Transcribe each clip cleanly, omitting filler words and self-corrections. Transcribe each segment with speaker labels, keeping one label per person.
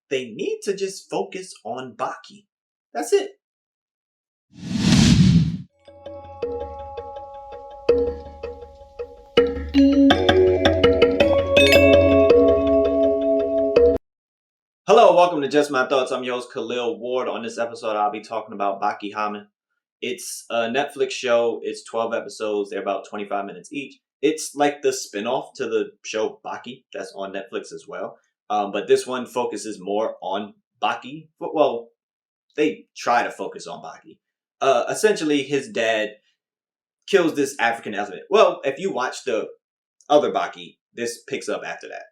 Speaker 1: they need to just focus on Baki. That's it. Hello, welcome to Just My Thoughts. I'm your host Khaleel Ward. On this episode, I'll be talking about Baki Hanma. It's a Netflix show. It's 12 episodes. They're about 25 minutes each. It's like the spin-off to the show Baki that's on Netflix as well. But this one focuses more on Baki. Well, they try to focus on Baki. Essentially, his dad kills this African elephant. Well, if you watch the other Baki, this picks up after that.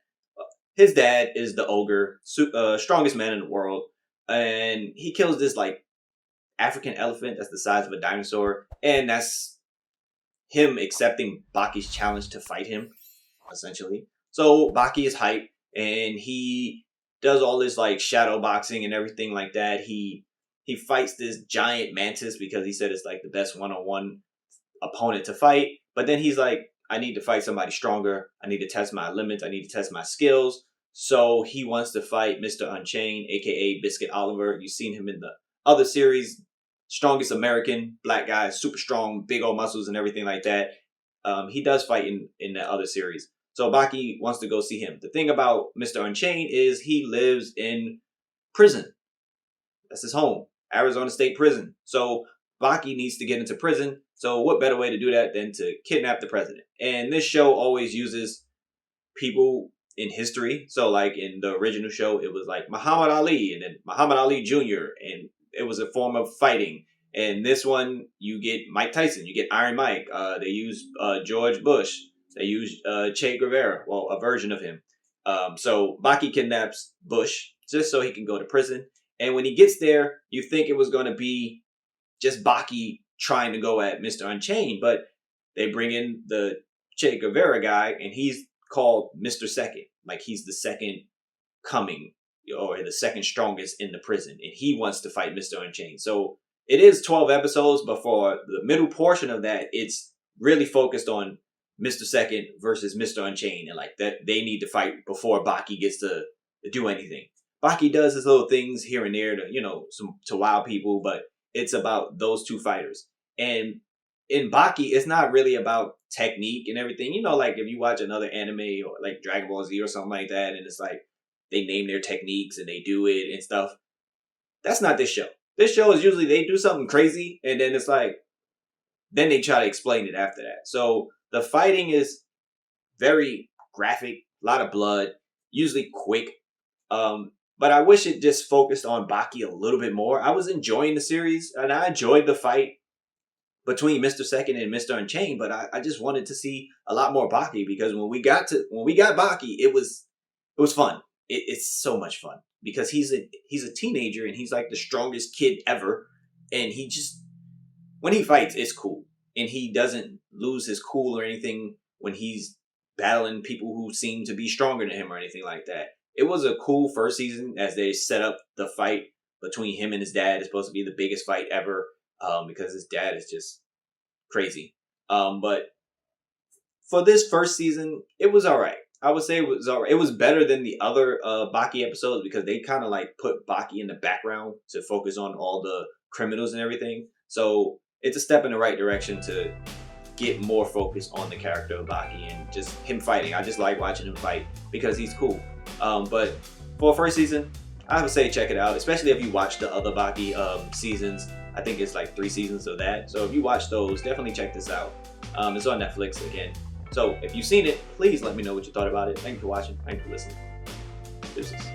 Speaker 1: His dad is the Ogre, strongest man in the world, and he kills this like African elephant that's the size of a dinosaur, and that's him accepting Baki's challenge to fight him, essentially. So Baki is hyped, and he does all this like shadow boxing and everything like that. He fights this giant mantis because he said it's like the best one-on-one opponent to fight. But then he's like, I need to fight somebody stronger. I need to test my limits. I need to test my skills. So he wants to fight Mr. Unchained, aka Biscuit Oliver. You've seen him in the other series. Strongest American, black guy, super strong, big old muscles and everything like that. He does fight in the other series. So Baki wants to go see him. The thing about Mr. Unchained is he lives in prison. That's his home, Arizona State Prison. So Baki needs to get into prison. So what better way to do that than to kidnap the president? And this show always uses people in history. So like in the original show, it was like Muhammad Ali and then Muhammad Ali Jr. And it was a form of fighting. And this one, you get Mike Tyson, you get Iron Mike. They use George Bush. They use Che Guevara, well, a version of him. So Baki kidnaps Bush just so he can go to prison. And when he gets there, you think it was going to be just Baki trying to go at Mr. Unchained, but they bring in the Che Guevara guy, and he's called Mr. Second. Like he's the second coming, or the second strongest in the prison, and he wants to fight Mr. Unchained. So it is 12 episodes, but for the middle portion of that, it's really focused on Mr. Second versus Mr. Unchained, and like that they need to fight before Baki gets to do anything. Baki does his little things here and there to wow people, but it's about those two fighters. And in Baki, it's not really about technique and everything. Like if you watch another anime or like Dragon Ball Z or something like that, and it's like they name their techniques and they do it and stuff. That's not this show. This show is usually they do something crazy and then it's like, then they try to explain it after that. So the fighting is very graphic, a lot of blood, usually quick. But I wish it just focused on Baki a little bit more. I was enjoying the series and I enjoyed the fight between Mr. Second and Mr. Unchained, but I just wanted to see a lot more Baki because when we got Baki, it was fun. It's so much fun because he's a teenager and he's like the strongest kid ever, and he just when he fights, it's cool, and he doesn't lose his cool or anything when he's battling people who seem to be stronger than him or anything like that. It was a cool first season as they set up the fight between him and his dad. It's supposed to be the biggest fight ever because his dad is just crazy. But for this first season, it was all right. I would say it was all right. It was better than the other Baki episodes because they kind of like put Baki in the background to focus on all the criminals and everything. So it's a step in the right direction to get more focus on the character of Baki and just him fighting. I just like watching him fight because he's cool. But for a first season, I would say check it out, especially if you watch the other Baki seasons. I think it's like 3 seasons of that. So if you watch those, definitely check this out. It's on Netflix again. So if you've seen it, please let me know what you thought about it. Thank you for watching. Thank you for listening. Deuces.